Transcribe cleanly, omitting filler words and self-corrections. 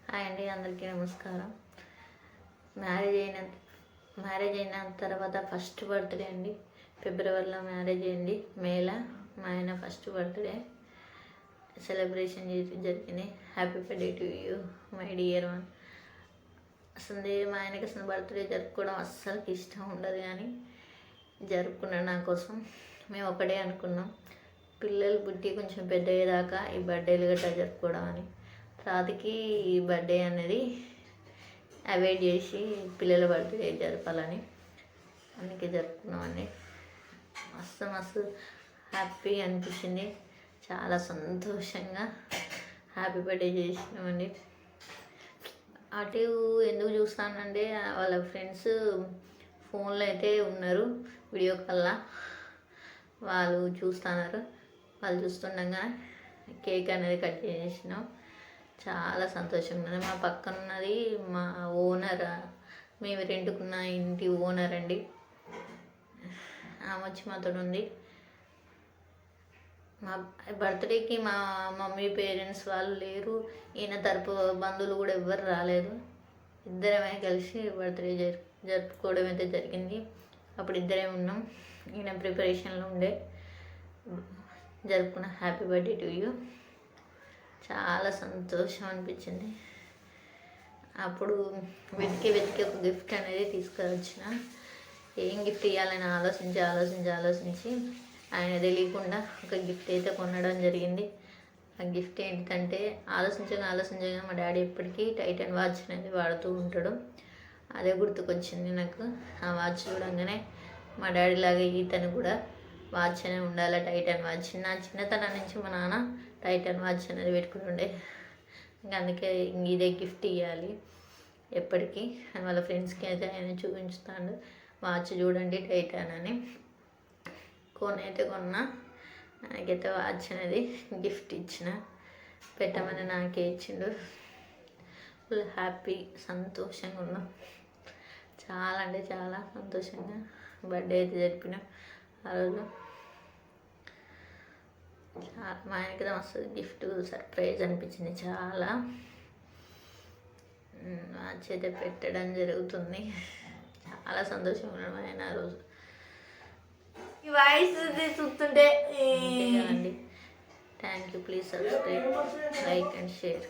Hi అండి, అందరికీ నమస్కారం. మ్యారేజ్ అయిన తర్వాత ఫస్ట్ బర్త్డే అండి. ఫిబ్రవరిలో మ్యారేజ్ అయింది, మేలో మా ఆయన ఫస్ట్ బర్త్డే సెలబ్రేషన్ జరిగింది. Happy birthday to you my dear one. అసలు మా ఆయనకి అసలు బర్త్డే జరుపుకోవడం అస్సలకి ఇష్టం ఉండదు, కానీ జరుపుకున్నాడు నా కోసం. మేము ఒకటే అనుకున్నాం, పిల్లలు పుట్టి కొంచెం పెద్ద అయ్యేదాకా ఈ బర్త్డేలు గట్రా జరుపుకోవడం అని. రాత్రికి ఈ బర్త్డే అనేది అవాయిడ్ చేసి పిల్లల బర్త్డే జరపాలని అందుకే జరుపుకున్నామండి. మస్తు హ్యాపీ అనిపించింది, చాలా సంతోషంగా హ్యాపీ బర్త్డే చేసినామండి. అటు ఎందుకు చూస్తానంటే వాళ్ళ ఫ్రెండ్స్ ఫోన్లో అయితే ఉన్నారు, వీడియో కాల్లో వాళ్ళు చూస్తున్నారు. వాళ్ళు చూస్తుండగా కేక్ అనేది కట్ చేసినాం. చాలా సంతోషంగా ఉన్నది. మా పక్కన ఉన్నది మా ఓనర్, మేము రెంట్కున్న ఇంటి ఓనర్ అండి. ఆమె వచ్చి మాతో ఉంది. మా బర్త్డేకి మా మమ్మీ పేరెంట్స్ వాళ్ళు లేరు, ఈయన తరపు బంధువులు కూడా ఎవ్వరు రాలేదు. ఇద్దరమే కలిసి బర్త్డే జరుపుకోవడం అయితే జరిగింది. అప్పుడు ఇద్దరే ఉన్నాం, ఈయన ప్రిపరేషన్లో ఉండే. జరుపుకున్న హ్యాపీ బర్త్డే టు యూ. చాలా సంతోషం అనిపించింది. అప్పుడు వెతికి ఒక గిఫ్ట్ అనేది తీసుకువచ్చిన. ఏం గిఫ్ట్ ఇవ్వాలని ఆలోచించి ఆయన తెలియకుండా ఒక గిఫ్ట్ అయితే కొనడం జరిగింది. ఆ గిఫ్ట్ ఏంటంటే ఆలోచించగా మా డాడీ ఎప్పటికీ టైటన్ వాచ్ అనేది వాడుతూ ఉంటాడు. అదే గుర్తుకొచ్చింది నాకు. ఆ వాచ్ చూడంగానే మా డాడీ లాగా ఈతను కూడా వాచ్ అనేది ఉండాలి, టైటన్ వాచ్. నా చిన్నతనం నుంచి మా నాన్న టైటన్ వాచ్ అనేది పెట్టుకుంటుండే. ఇంకా అందుకే ఇదే గిఫ్ట్ ఇవ్వాలి ఎప్పటికీ అని వాళ్ళ ఫ్రెండ్స్కి అయితే ఆయన చూపించుతాడు. వాచ్ చూడండి టైటన్ అని. కొన్నా. నాకైతే వాచ్ అనేది గిఫ్ట్ ఇచ్చిన, పెట్టమని నాకే ఇచ్చిండు. ఫుల్ హ్యాపీ, సంతోషంగా ఉన్నాం. చాలా అంటే చాలా సంతోషంగా బర్త్డే అయితే జరిపినాం. ఆ రోజు మా ఆయనకి మస్తు గిఫ్ట్ సర్ప్రైజ్ అనిపించింది. చాలా వాచ్ అయితే పెట్టడం జరుగుతుంది. చాలా సంతోషంగా ఉన్నాడు ఆయన ఆ రోజు. ఈ వాయిస్ చూస్తుంటే అండి. Thank you. Please subscribe, like and share.